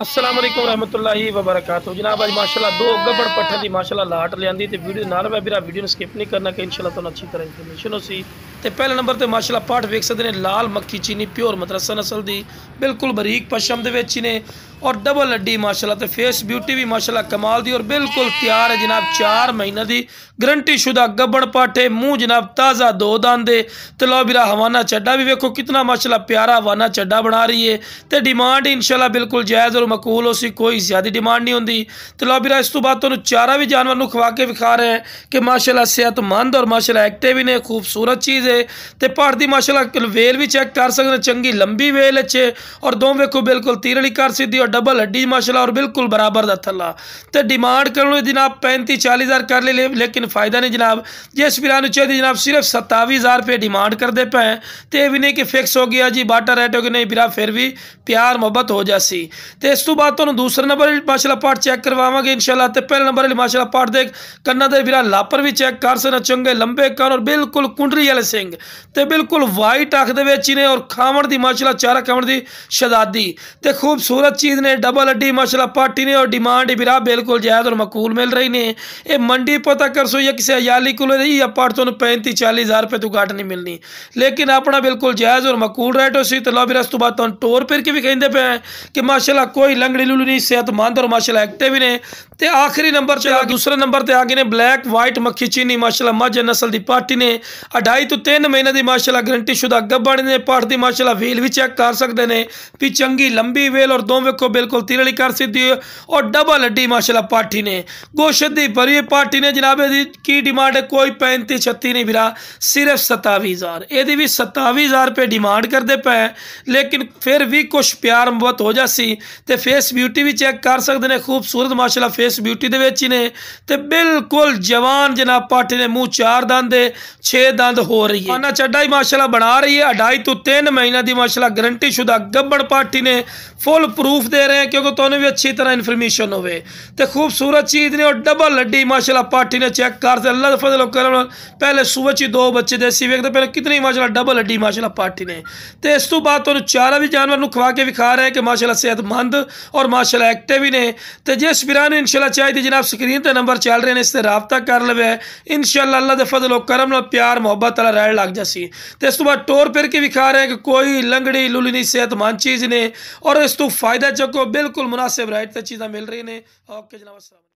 अस्सलाम वालेकुम रहमतुल्लाहि व बरकातहू। जनाब आज माशाल्लाह दो गब्बड़ पट्ठे की माशाल्लाह लाट लियांदी ते वीडियो नाल मैं भी वीडियो स्किप नहीं करना कि इंशाल्लाह तुहानू अच्छी तरह इन्फॉर्मेशन होसी। ते पहले नंबर ते माशाल्लाह पाठ वेख सकते हैं लाल मक्खी चीनी प्योर मदरसा नस्ल दी बिल्कुल बरीक पशम दे विच ने और डबल हड्डी माशाल्लाह ते फेस ब्यूटी भी माशाल्लाह कमाल दी और बिल्कुल तैयार है जनाब। 4 महीने की गारंटी शुदा गब्बड़ पाठे मुँह जनाब ताज़ा दो दांदे ते लो बिरा हवाना चड्डा भी वेखो कितना माशाल्लाह प्यारा हवाना चड्डा बना रही है। तो डिमांड इंशाल्लाह बिल्कुल जायज़ और मकबूल हो सी, कोई ज़्यादा डिमांड नहीं होंगी। तो लो बिरा इस तो बाद तुहानू चारा भी जानवर नू खवा के विखा रहे हैं कि माशाल्लाह सेहतमंद और माशाल्लाह एक्टिव भी ने, खूबसूरत चीज़ है। तो पाठ की माशाल्लाह वेल भी चेक कर सकते, चंगी लंबी वेल अच्छे और दो वेखो बिल्कुल तीरड़ी कर सीधी और डबल हड्डी माशाल्लाह और बिल्कुल बराबर का थला। तो डिमांड कर जनाब 35-40 हज़ार कर ले, लेकिन फायदा नहीं जनाब। जिस वीरा चाहिए जनाब सिर्फ 27,000 रुपये डिमांड करते पे। तो यह भी नहीं कि फिक्स हो गया जी बाटा रेट हो गया, नहीं वीरा फिर भी प्यार मोहब्बत हो जासी। तो इस तो बाद तुहानू दूसरे नंबर माशाल्लाह पाठ चेक करवावांगे इंशाल्लाह। तो पहले नंबर माशाल्लाह पाठ देख कन्ना दे वीरा लापर भी चेक कर सकना, चंगे लंबे कान और बिल्कुल कुंडली वाले सिंह ते बिल्कुल वाइट अख दे विच ने और खावण दी माशाल्लाह चारा खावण दी शदादी ते खूबसूरत चीज़ ने, डबल हड्डी माशाल्लाह पाठी ने और डिमांड वीरा बिल्कुल जायज़ और मकबूल मिल रही ने। ये मंडी पता कर सो या किसी अयाली को या पाठ तुहानू 35-40 हज़ार रुपये तो घट नहीं मिलनी, लेकिन अपना बिल्कुल जायज़ और मकबूल रेट हो सी। तो लो वीरा इस तो बाद तुहानू टोर फिर के भी कहते पे हैं कि माशाल्लाह कोई लंगड़ी लुली नहीं, सेहतमंद और माशाल्लाह एक्टिव भी ने। ते आखिरी नंबर से दूसरे नंबर ते आ गए ने ब्लैक वाइट मक्खी चीनी माशाल्लाह मझ नस्ल की पाठी ने 2.5 तो 3 महीने की माशाल्लाह गारंटी शुदा गब्बड़ ने। पाठ की माशाल्लाह वेल भी चेक कर सकते हैं भी चंगी लंबी वेल और दो वेखो बिल्कुल तीरड़ी कर सीधी और डबल हड्डी माशाल्लाह पाठी ने गोशत की भरी पाठी ने जनाब। की डिमांड है कोई 35-36 नहीं वीरा, सिर्फ 27,000। यदि भी 27,000 रुपये डिमांड करते पे, लेकिन फिर भी कुछ प्यार मोहब्बत हो जासी। तो फेस ब्यूटी भी चेक कर सकते हैं, खूबसूरत माशाल्लाह फेस ब्यूटी दे विच ने ते बिल्कुल जवान जनाब पाठी ने मुँह 4 दंद 6 दंद हो रही है, खाना चड्डा ही माशाल्लाह बना रही है। 2.5 तो 3 महीने की माशाल्लाह गारंटी शुदा गब्बड़ पाठी ने फुल प्रूफ दे रहे हैं क्योंकि तुहानू भी अच्छी तरह इन्फॉर्मेशन होवे। तो खूबसूरत चीज़ ने और डबल हड्डी माशाल्लाह पाठी ने चेक कर दे अल्लाह फजल करम पहले सुबह च 2 बच्चे देसी वेखते पहले कितनी माशाल्लाह डबल हड्डी माशाल्लाह पाठी ने। तो इस तो बाद तुहानू चारा भी जानवर नू खवा के विखा रहे हैं कि माशाल्लाह सेहतमंद और माशाल्लाह एक्टिव ही ने। तो जिस वीरा नू इंशाल्लाह चाहिए जनाब स्क्रीन पर नंबर चल रहे हैं, इससे रबता कर लवे इंशाल्लाह अल्लाह के फजल करम प्यार मोहब्बत वाला रैड लग जासी। तो इस तो बाद टोर फिर के विखा रहे हैं कि कोई लंगड़ी लुली नहीं, सेहतमंद चीज़ ने और इस तो फायदा चको बिल्कुल मुनासिब रेट पर चीज़ा मिल रही ने। ओके जनाब।